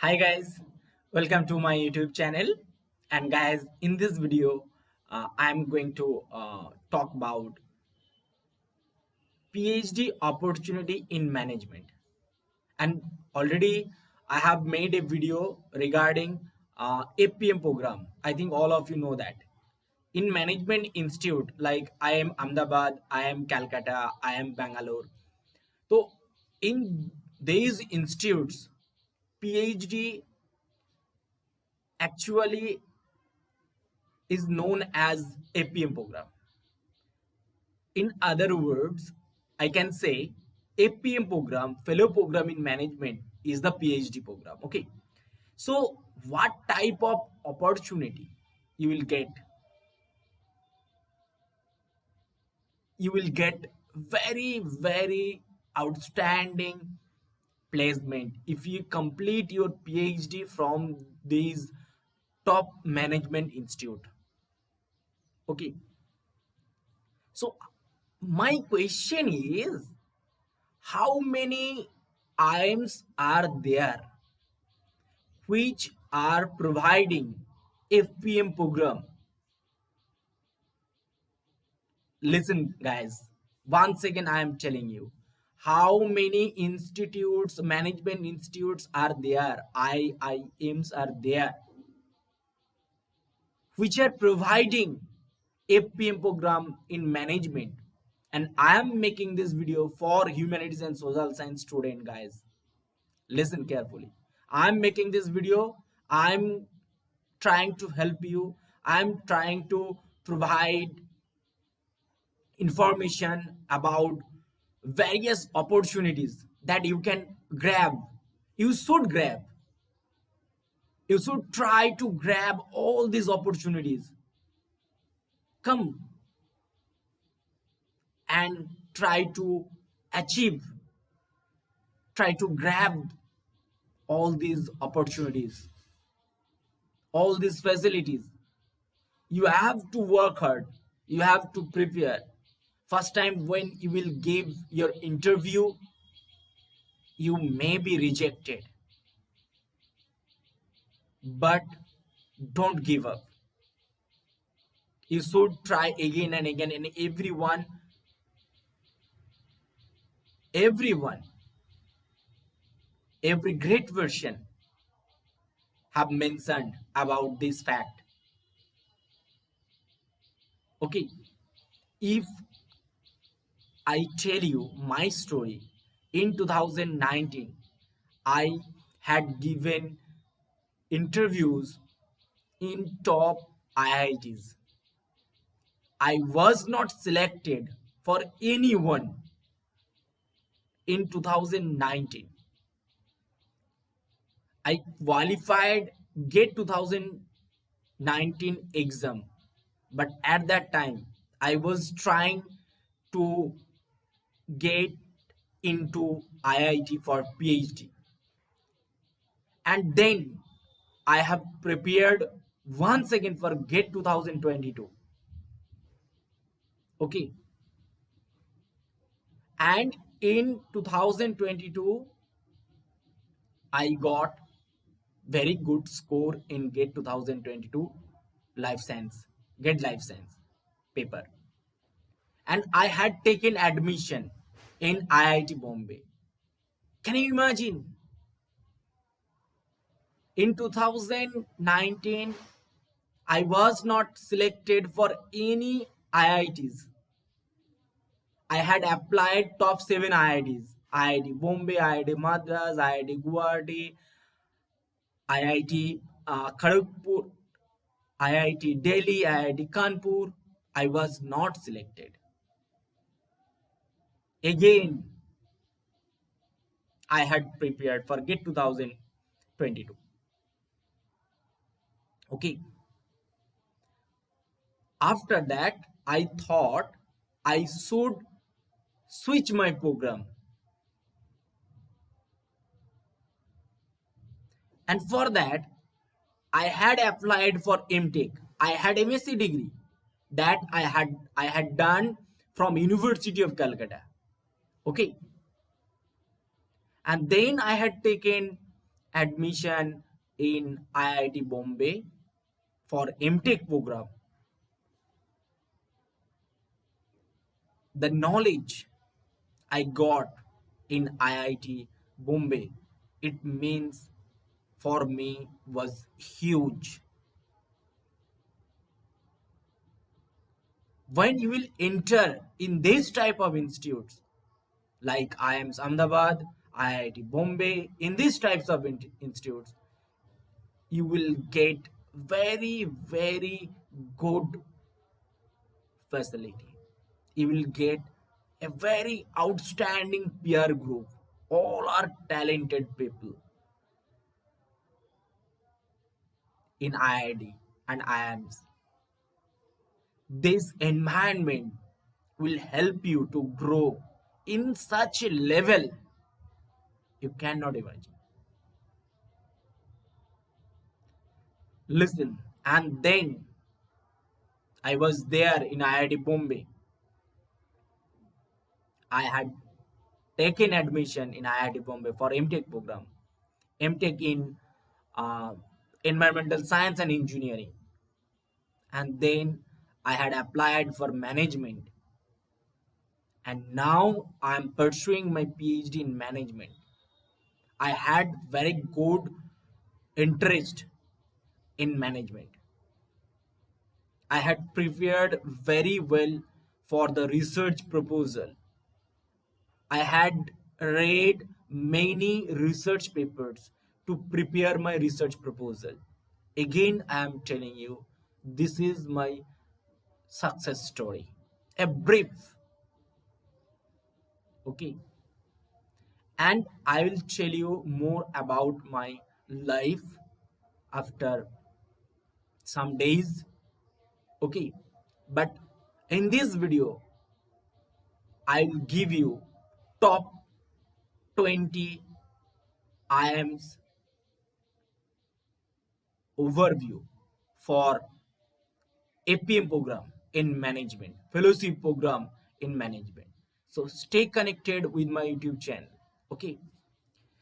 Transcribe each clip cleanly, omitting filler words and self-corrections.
Hi guys, welcome to my YouTube channel. And guys, in this video, I'm going to talk about PhD opportunity in management. And already I have made a video regarding APM program. I think all of you know that. In management institute, like I am Ahmedabad, I am Calcutta, I am Bangalore. So in these institutes, PhD actually is known as APM program. In other words, I can say APM program, fellow program in management, is the PhD program. Okay. So, what type of opportunity you will get? You will get very outstanding placement if you complete your PhD from these top management institute. Okay. So, my question is, how many IIMs are there which are providing FPM program? Listen, guys. Once again, I am telling you, how many institutes, management institutes are there, IIMs are there, which are providing FPM program in management. And I am making this video for humanities and social science student, guys. Listen carefully. I'm making this video. I'm trying to help you. I'm trying to provide information about various opportunities that you can grab. You should grab. You should try to grab all these opportunities. Come and try to achieve, try to grab all these opportunities, all these facilities. You have to work hard, you have to prepare. First time when you will give your interview, you may be rejected, but don't give up. You should try again and again. And everyone, every great version have mentioned about this fact. Okay, if I tell you my story, in 2019 I had given interviews in top IITs. I was not selected for anyone in 2019. I qualified GATE 2019 exam, but at that time I was trying to get into IIT for PhD. And then I have prepared once again for GATE 2022. Okay. And in 2022, I got very good score in GATE 2022 life science, GATE life science paper. And I had taken admission in IIT Bombay. Can you imagine? In 2019, I was not selected for any IITs. I had applied top 7 IITs: IIT Bombay, IIT Madras, IIT Guwahati, IIT Kharagpur, IIT Delhi, IIT Kanpur. I was not selected. Again, I had prepared for GATE 2022. Okay. After that, I thought I should switch my program. And for that, I had applied for MTech. I had MSc degree that I had done from University of Calcutta. Okay. And then I had taken admission in IIT Bombay for MTech program. The knowledge I got in IIT Bombay, it means for me was huge. When you will enter in this type of institutes like IIMS Ahmedabad, IIT Bombay, in these types of institutes, you will get very, very good facility. You will get a very outstanding peer group. All are talented people in IIT and IIMs. This environment will help you to grow in such a level you cannot imagine. Listen, and then I was there in IIT Bombay. I had taken admission in IIT Bombay for MTech program, MTech in uh, environmental science and engineering, and then I had applied for management, and now I am pursuing my PhD in management. I had very good interest in management. I had prepared very well for the research proposal. I had read many research papers to prepare my research proposal. Again, I am telling you, this is my success story. A brief, okay? And I will tell you more about my life after some days, okay? But in this video, I will give you top 20 IIMs overview for APM program in management, fellowship program in management. So stay connected with my YouTube channel. Okay.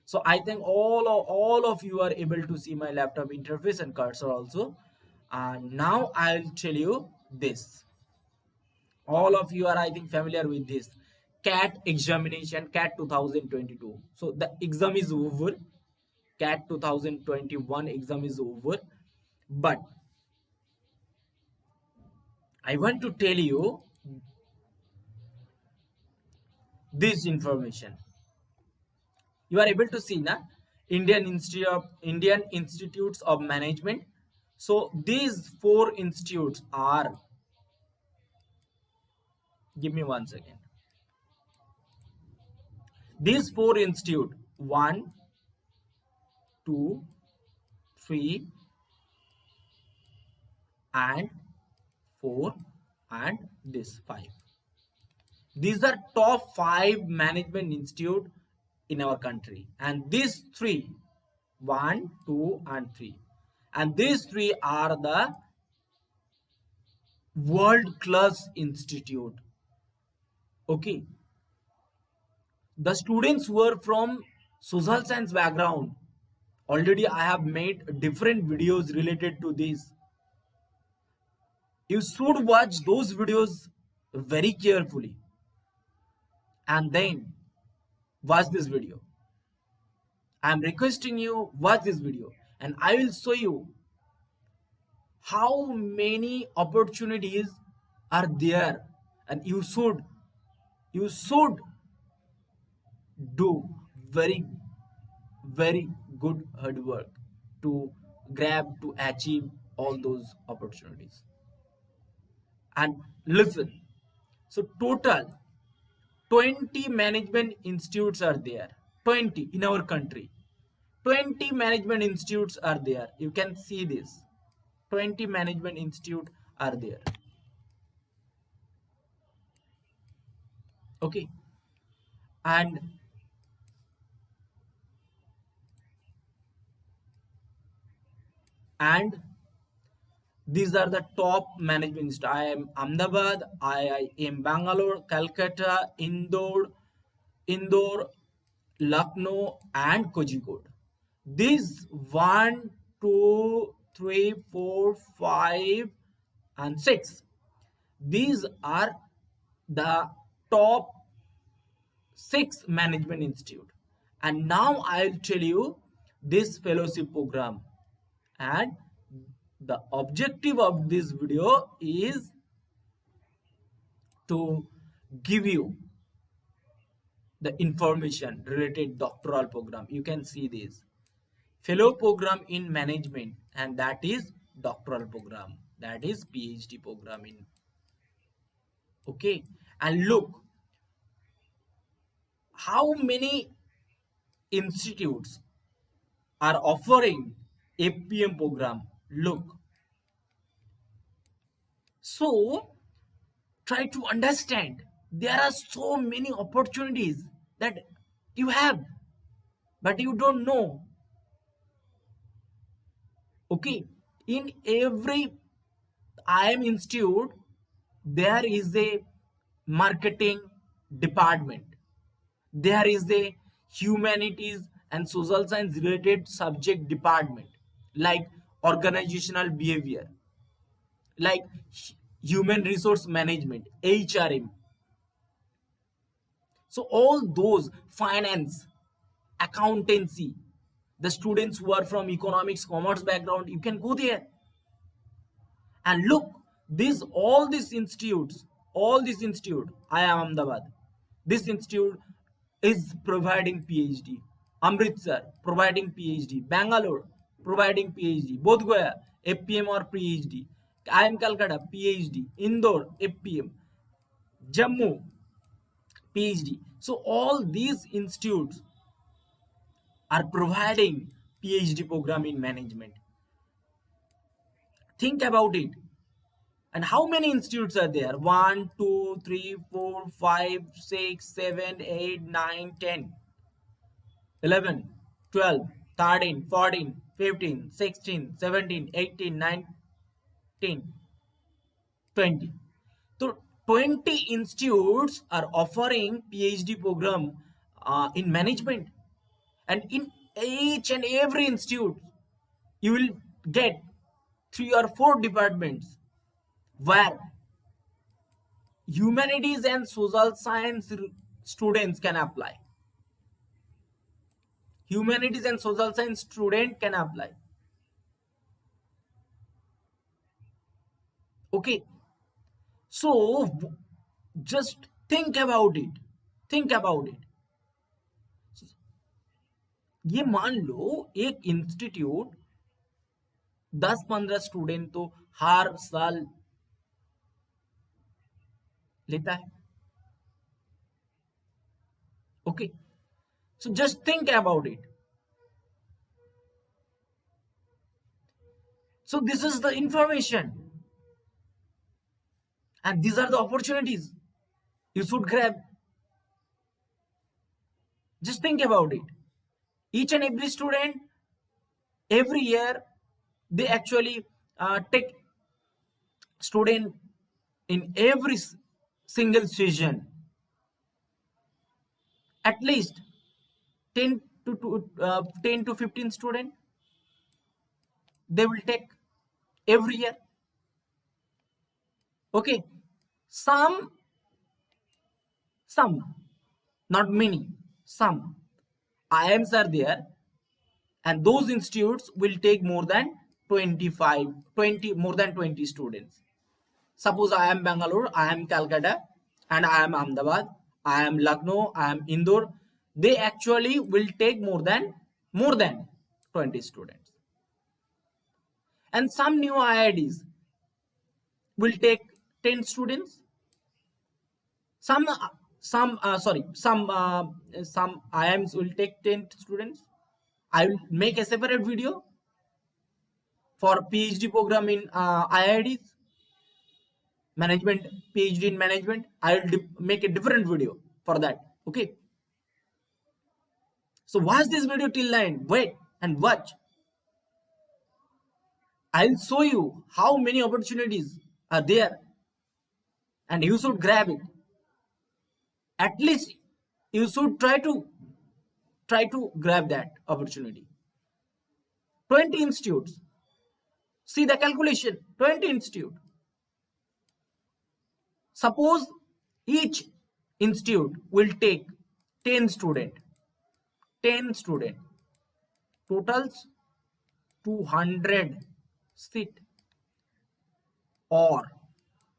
So I think all of you are able to see my laptop interface and cursor also. And now I'll tell you this. All of you are, I think, familiar with this CAT examination, CAT 2022. So the exam is over. CAT 2021 exam is over. But I want to tell you this information. You are able to see na Indian Institutes of Management. So these four institutes are, give me 1 second. These four institute, 1, 2, 3, and 4, and this 5. These are top 5 management institute in our country, and these three, 1, 2, and 3, and these three are the world class institute. Okay, the students were from social science background. Already I have made different videos related to this. You should watch those videos very carefully and then watch this video. I am requesting you watch this video and I will show you how many opportunities are there, and you should do very, very good hard work to grab, to achieve all those opportunities. And listen, so total 20 management institutes are there. 20 in our country. 20 management institutes are there. You can see this. 20 management institute are there. Okay. And these are the top management institutes. IIM Ahmedabad, IIM Bangalore, Calcutta, Indore, Lucknow, and Kozhikode. These one, two, three, four, five, and six. These are the top six management institute. And now I'll tell you this fellowship program. And the objective of this video is to give you the information related doctoral program. You can see this fellow program in management, and that is doctoral program, that is PhD program in. Okay, and look how many institutes are offering APM program. Look, so try to understand, there are so many opportunities that you have but you don't know. Okay, in every IM institute there is a marketing department, there is a humanities and social science related subject department, like organizational behavior, like human resource management, HRM. So all those, finance, accountancy, the students who are from economics, commerce background, you can go there. And look, this all these institutes, all this institute, IIM Ahmedabad, this institute is providing PhD. Amritsar providing PhD. Bangalore providing PhD. Bodh Gaya FPM or PhD. IIM Calcutta PhD. Indore FPM. Jammu PhD. So all these institutes are providing PhD program in management. Think about it. And how many institutes are there? 1, 2, 3, 4, 5, 6, 7, 8, 9, 10, 11, 12, 13, 14, 15, 16, 17, 18, 19, 20. So 20 institutes are offering PhD program in management. And in each and every institute, you will get 3 or 4 departments where humanities and social science students can apply. Humanities and social science student can apply. Okay, so just think about it. Think about it. ये मान लो एक institute 10-15 student तो हर साल लेता है. Okay, so just think about it. So this is the information, and these are the opportunities you should grab. Just think about it. Each and every student, every year, they actually take student in every single session. At least 10 to 15 student they will take every year. Okay, some, not many, some IIMs are there, and those institutes will take more than 20 students. Suppose I am Bangalore, I am Calcutta, and I am Ahmedabad, I am Lucknow, I am Indore. They actually will take more than 20 students. And some new IITs will take 10 students. Some IIMs will take 10 students. I will make a separate video for PhD program in IITs, management, PhD in management. I will make a different video for that. Okay. So watch this video till end. Wait and watch. I'll show you how many opportunities are there, and you should grab it. At least you should try to grab that opportunity. 20 institutes. See the calculation, 20 institute. Suppose each institute will take 10 student, 10 student, totals 200 seat. Or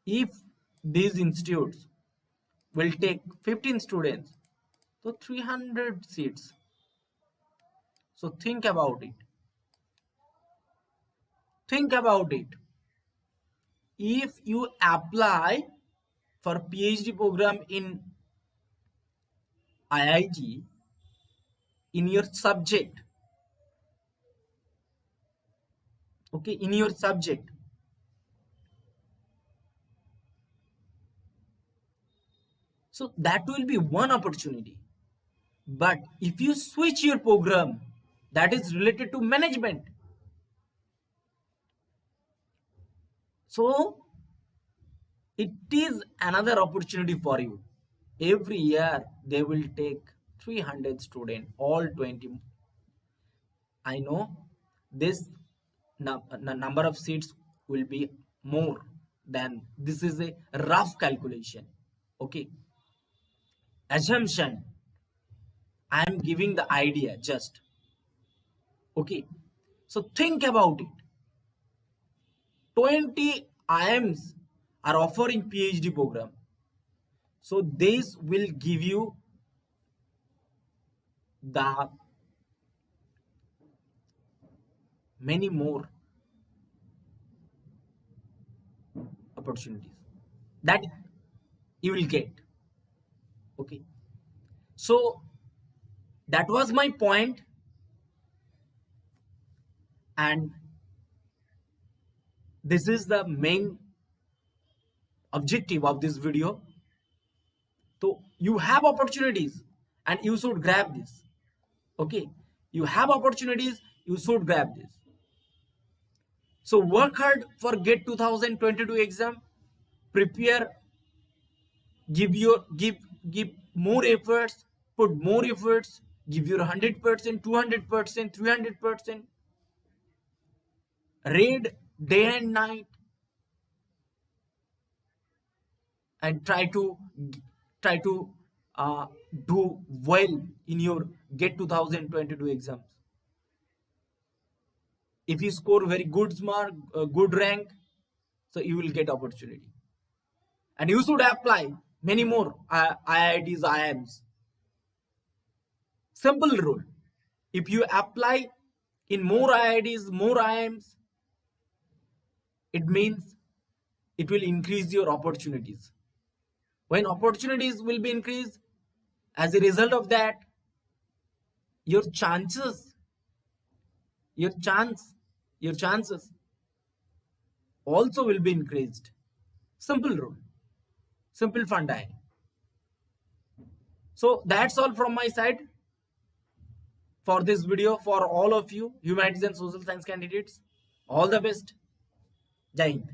if these institutes will take 15 students, so 300 seats. So think about it. Think about it. If you apply for PhD program in IIT in your subject, okay, in your subject, so that will be one opportunity. But if you switch your program that is related to management, so it is another opportunity for you. Every year they will take 300 students, all 20. I know this number of seats will be more than this. Is a rough calculation. Okay, assumption. I am giving the idea just. Okay, so think about it. 20 IIMs are offering PhD program. So this will give you the many more opportunities that you will get. Okay, so that was my point, and this is the main objective of this video. So you have opportunities and you should grab this. Okay, you have opportunities, you should grab this. So work hard for GATE 2022 exam. Prepare, give more efforts, put more efforts, give your 100%, 200%, 300%. Read day and night and try to do well in your GATE 2022 exams. If you score very good mark, good rank, so you will get opportunity, and you should apply many more IITs, IIMs. Simple rule: if you apply in more IITs, more IIMs, it means it will increase your opportunities. When opportunities will be increased, as a result of that, your chances also will be increased. Simple rule, simple fundi. So that's all from my side for this video. For all of you humanities and social science candidates, all the best. Jai Hind.